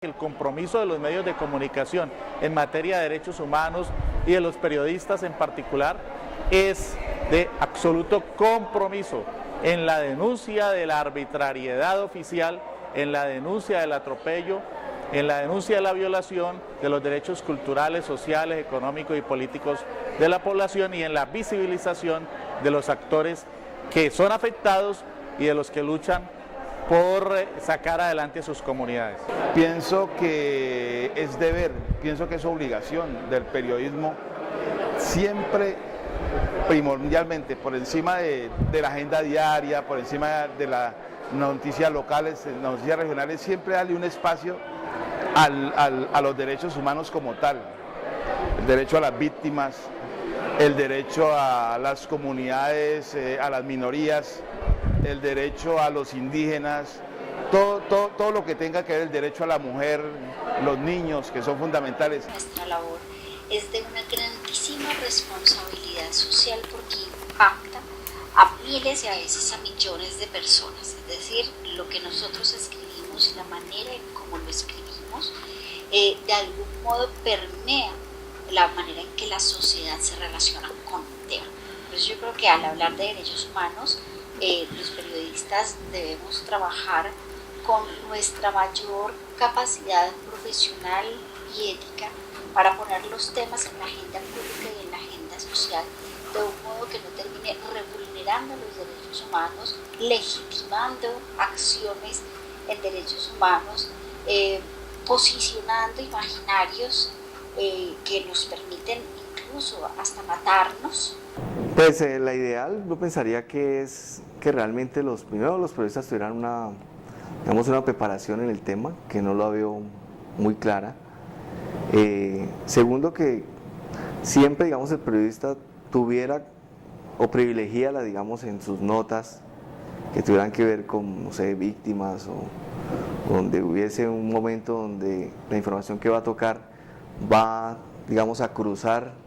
El compromiso de los medios de comunicación en materia de derechos humanos y de los periodistas en particular es de absoluto compromiso en la denuncia de la arbitrariedad oficial, en la denuncia del atropello, en la denuncia de la violación de los derechos culturales, sociales, económicos y políticos de la población y en la visibilización de los actores que son afectados y de los que luchan por sacar adelante a sus comunidades. Pienso que es deber, pienso que es obligación del periodismo siempre, primordialmente, por encima de la agenda diaria, por encima de las noticias locales, noticias regionales, siempre darle un espacio a los derechos humanos como tal, el derecho a las víctimas, el derecho a las comunidades, a las minorías, el derecho a los indígenas, todo lo que tenga que ver el derecho a la mujer, los niños, que son fundamentales. Nuestra labor es de una grandísima responsabilidad social porque impacta a miles y a veces a millones de personas. Es decir, lo que nosotros escribimos, la manera en cómo lo escribimos, de algún modo permea la manera en que la sociedad se relaciona con el tema. Entonces yo creo que al hablar de derechos humanos, los periodistas debemos trabajar con nuestra mayor capacidad profesional y ética para poner los temas en la agenda pública y en la agenda social de un modo que no termine vulnerando los derechos humanos, legitimando acciones en derechos humanos, posicionando imaginarios que nos permiten incluso hasta matarnos. Pues la ideal, yo pensaría que es que realmente primero los periodistas tuvieran una preparación en el tema, que no la veo muy clara. Segundo, que siempre, digamos, el periodista tuviera o privilegiara, digamos, en sus notas que tuvieran que ver con, no sé, víctimas o donde hubiese un momento donde la información que va a tocar va, digamos, a cruzar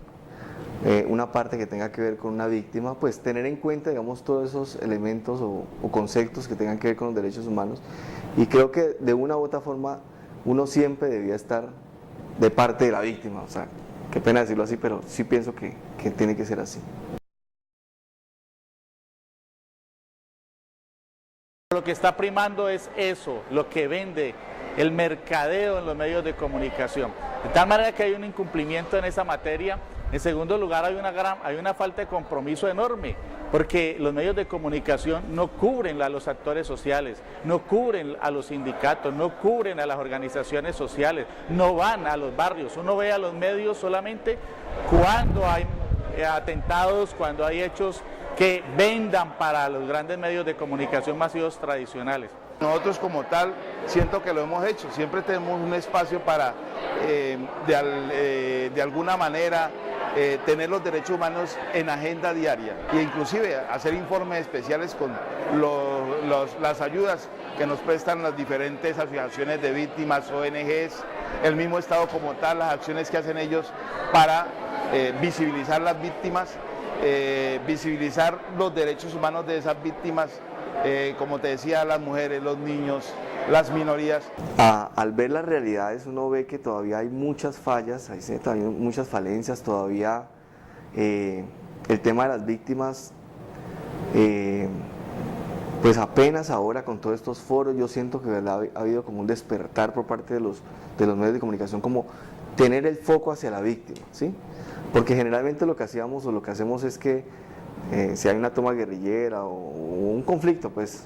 una parte que tenga que ver con una víctima, pues tener en cuenta, digamos, todos esos elementos o conceptos que tengan que ver con los derechos humanos, y creo que de una u otra forma uno siempre debía estar de parte de la víctima. O sea, qué pena decirlo así, pero sí pienso que tiene que ser así. Lo que está primando es eso, lo que vende, el mercadeo en los medios de comunicación. De tal manera que hay un incumplimiento en esa materia. En segundo lugar, hay una falta de compromiso enorme, porque los medios de comunicación no cubren a los actores sociales, no cubren a los sindicatos, no cubren a las organizaciones sociales, no van a los barrios. Uno ve a los medios solamente cuando hay atentados, cuando hay hechos que vendan para los grandes medios de comunicación masivos tradicionales. Nosotros como tal, siento que lo hemos hecho, siempre tenemos un espacio para, de alguna manera, tener los derechos humanos en agenda diaria e inclusive hacer informes especiales con las ayudas que nos prestan las diferentes asociaciones de víctimas, ONGs, el mismo Estado como tal, las acciones que hacen ellos para visibilizar las víctimas, visibilizar los derechos humanos de esas víctimas, como te decía, las mujeres, los niños, las minorías. Al ver las realidades uno ve que todavía hay muchas fallas, hay todavía muchas falencias, todavía el tema de las víctimas, pues apenas ahora con todos estos foros yo siento que ha habido como un despertar por parte de los medios de comunicación, como tener el foco hacia la víctima, ¿sí? Porque generalmente lo que hacíamos o lo que hacemos es que si hay una toma guerrillera o un conflicto, pues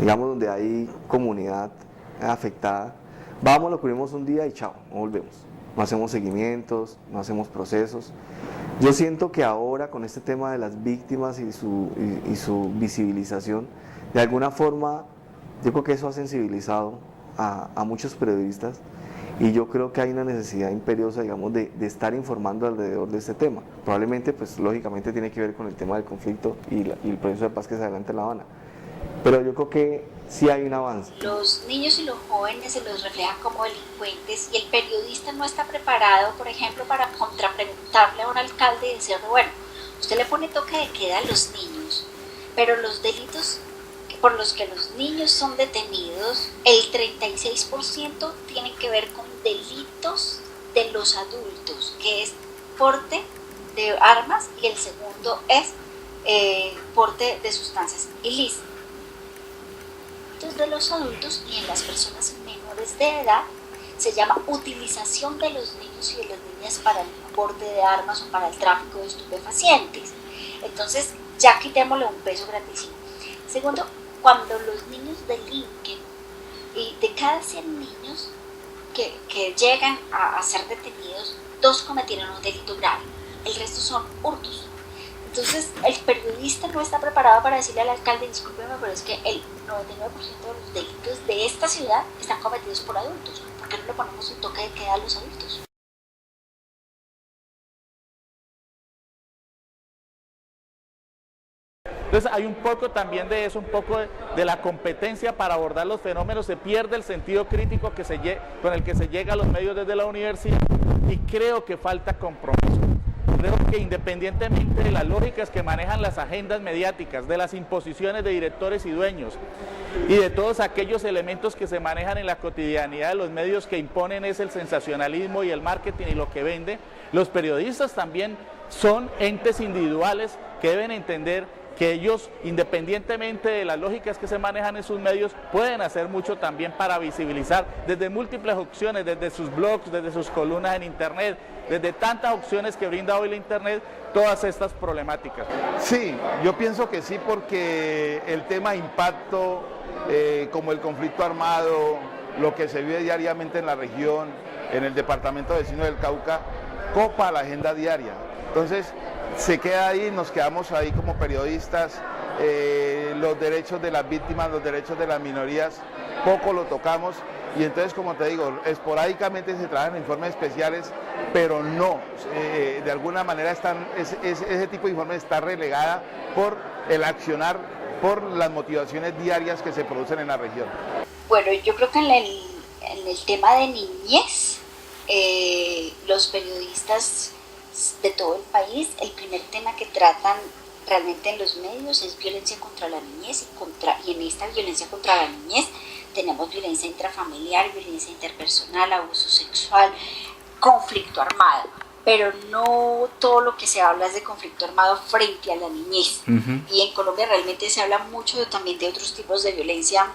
digamos donde hay comunidad afectada, vamos, lo cubrimos un día y chao, no volvemos. No hacemos seguimientos, no hacemos procesos. Yo siento que ahora con este tema de las víctimas y su visibilización, de alguna forma, yo creo que eso ha sensibilizado a muchos periodistas, y yo creo que hay una necesidad imperiosa, digamos, de estar informando alrededor de este tema. Probablemente, pues lógicamente tiene que ver con el tema del conflicto y el proceso de paz que se adelanta en La Habana. Pero yo creo que sí hay un avance. Los niños y los jóvenes se los reflejan como delincuentes y el periodista no está preparado, por ejemplo, para contrapreguntarle a un alcalde y decirle, bueno, usted le pone toque de queda a los niños, pero los delitos por los que los niños son detenidos, el 36% tienen que ver con delitos de los adultos, que es porte de armas, y el segundo es porte de sustancias ilícitas. De los adultos y en las personas menores de edad se llama utilización de los niños y de las niñas para el porte de armas o para el tráfico de estupefacientes. Entonces ya quitémosle un peso grandísimo. Segundo, cuando los niños delinquen, y de cada 100 niños que llegan a ser detenidos, 2 cometieron un delito grave, el resto son hurtos. Entonces el periodista no está preparado para decirle al alcalde: discúlpeme, pero es que el 99% de los delitos de esta ciudad están cometidos por adultos. ¿Por qué no le ponemos un toque de queda a los adultos? Entonces hay un poco también de eso, un poco de la competencia para abordar los fenómenos. Se pierde el sentido crítico con el que se llega a los medios desde la universidad, y creo que falta compromiso. Creo que independientemente de las lógicas que manejan las agendas mediáticas, de las imposiciones de directores y dueños, y de todos aquellos elementos que se manejan en la cotidianidad de los medios, que imponen es el sensacionalismo y el marketing y lo que vende, los periodistas también son entes individuales que deben entender que ellos, independientemente de las lógicas que se manejan en sus medios, pueden hacer mucho también para visibilizar desde múltiples opciones, desde sus blogs, desde sus columnas en internet, desde tantas opciones que brinda hoy la internet, todas estas problemáticas. Sí, yo pienso que sí, porque el tema impacto, como el conflicto armado, lo que se vive diariamente en la región, en el departamento vecino del Cauca, copa la agenda diaria. Entonces, se queda ahí, nos quedamos ahí como periodistas, los derechos de las víctimas, los derechos de las minorías, poco lo tocamos, y entonces, como te digo, esporádicamente se trabajan informes especiales, pero no, de alguna manera ese tipo de informes está relegada por el accionar, por las motivaciones diarias que se producen en la región. Bueno, yo creo que en el tema de niñez, los periodistas de todo el país, el primer tema que tratan realmente en los medios es violencia contra la niñez, y en esta violencia contra la niñez tenemos violencia intrafamiliar, violencia interpersonal, abuso sexual, conflicto armado, pero no todo lo que se habla es de conflicto armado frente a la niñez. Y en Colombia realmente se habla mucho también de otros tipos de violencia,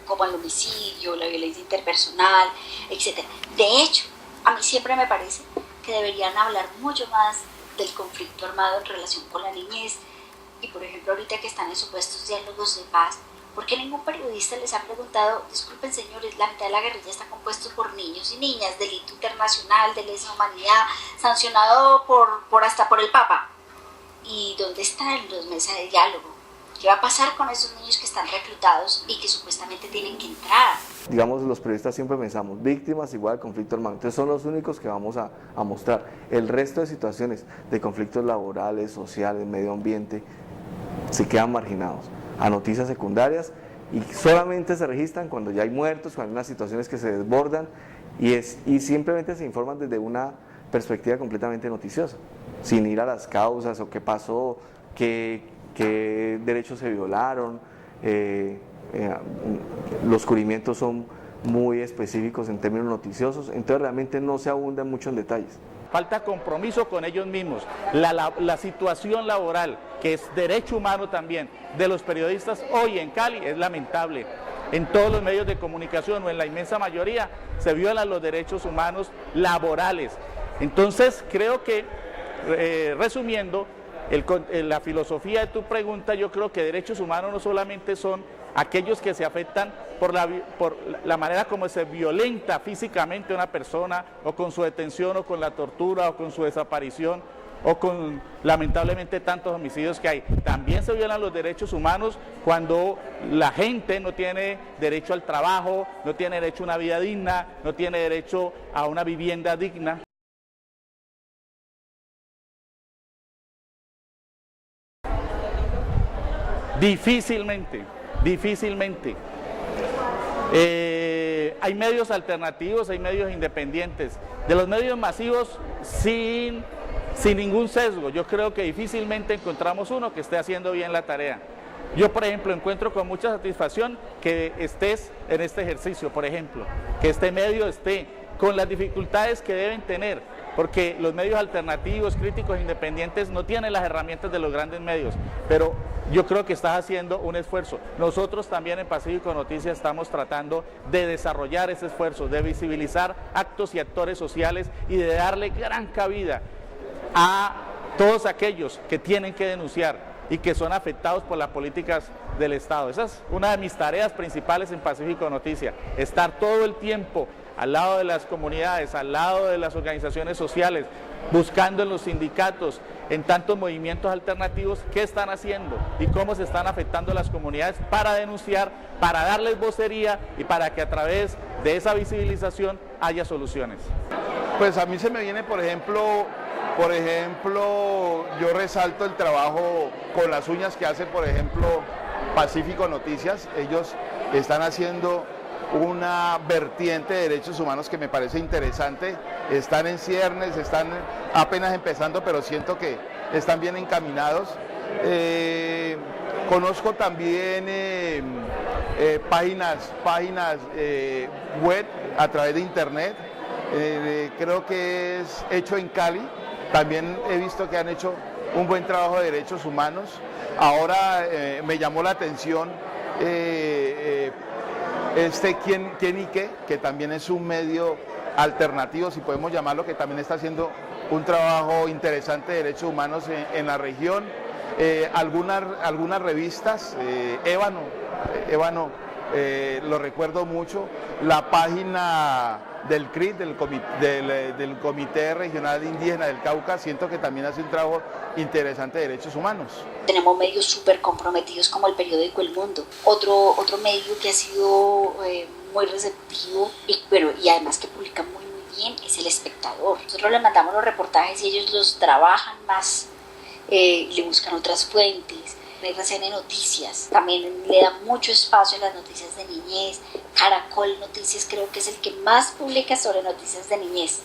como el homicidio, la violencia interpersonal, etc. De hecho, a mí siempre me parece que deberían hablar mucho más del conflicto armado en relación con la niñez. Y por ejemplo, ahorita que están en supuestos diálogos de paz, ¿por qué ningún periodista les ha preguntado: disculpen señores, la mitad de la guerrilla está compuesto por niños y niñas, delito internacional de lesa humanidad, sancionado hasta por el Papa? ¿Y dónde están los mesas de diálogo? ¿Qué va a pasar con esos niños que están reclutados y que supuestamente tienen que entrar? Digamos, los periodistas siempre pensamos, víctimas igual conflicto armado, entonces son los únicos que vamos a mostrar. El resto de situaciones de conflictos laborales, sociales, medio ambiente, se quedan marginados a noticias secundarias, y solamente se registran cuando ya hay muertos, cuando hay unas situaciones que se desbordan, y simplemente se informan desde una perspectiva completamente noticiosa, sin ir a las causas o qué pasó, qué derechos se violaron. Los cubrimientos son muy específicos en términos noticiosos, entonces realmente no se abunda mucho en detalles. Falta compromiso con ellos mismos. La situación laboral, que es derecho humano también, de los periodistas hoy en Cali es lamentable. En todos los medios de comunicación, o en la inmensa mayoría, se violan los derechos humanos laborales. Entonces creo que, resumiendo, la filosofía de tu pregunta, yo creo que derechos humanos no solamente son aquellos que se afectan por la manera como se violenta físicamente a una persona, o con su detención, o con la tortura, o con su desaparición, o con lamentablemente tantos homicidios que hay. También se violan los derechos humanos cuando la gente no tiene derecho al trabajo, no tiene derecho a una vida digna, no tiene derecho a una vivienda digna. Difícilmente. Hay medios alternativos, hay medios independientes. De los medios masivos, sin ningún sesgo, yo creo que difícilmente encontramos uno que esté haciendo bien la tarea. Yo, por ejemplo, encuentro con mucha satisfacción que estés en este ejercicio, por ejemplo, que este medio esté con las dificultades que deben tener, porque los medios alternativos, críticos, independientes no tienen las herramientas de los grandes medios, pero yo creo que estás haciendo un esfuerzo. Nosotros también en Pacífico Noticias estamos tratando de desarrollar ese esfuerzo, de visibilizar actos y actores sociales y de darle gran cabida a todos aquellos que tienen que denunciar y que son afectados por las políticas del Estado. Esa es una de mis tareas principales en Pacífico Noticias, estar todo el tiempo al lado de las comunidades, al lado de las organizaciones sociales, buscando en los sindicatos, en tantos movimientos alternativos, qué están haciendo y cómo se están afectando las comunidades para denunciar, para darles vocería y para que a través de esa visibilización haya soluciones. Pues a mí se me viene, por ejemplo, yo resalto el trabajo con las uñas que hace, por ejemplo, Pacífico Noticias. Ellos están haciendo una vertiente de derechos humanos que me parece interesante. Están en ciernes, están apenas empezando, pero siento que están bien encaminados. Conozco también páginas web a través de internet. Creo que es Hecho en Cali. También he visto que han hecho un buen trabajo de derechos humanos. Ahora me llamó la atención Quién y Qué, que también es un medio alternativo, si podemos llamarlo, que también está haciendo un trabajo interesante de derechos humanos en la región. Algunas revistas, Ébano, lo recuerdo mucho, la página del CRIT, del Comité Regional Indígena del Cauca, siento que también hace un trabajo interesante de derechos humanos. Tenemos medios súper comprometidos como el periódico El Mundo, otro medio que ha sido muy receptivo y además que publica muy bien es El Espectador. Nosotros le mandamos los reportajes y ellos los trabajan más, le buscan otras fuentes. RCN Noticias también le da mucho espacio a las noticias de niñez. Caracol Noticias creo que es el que más publica sobre noticias de niñez.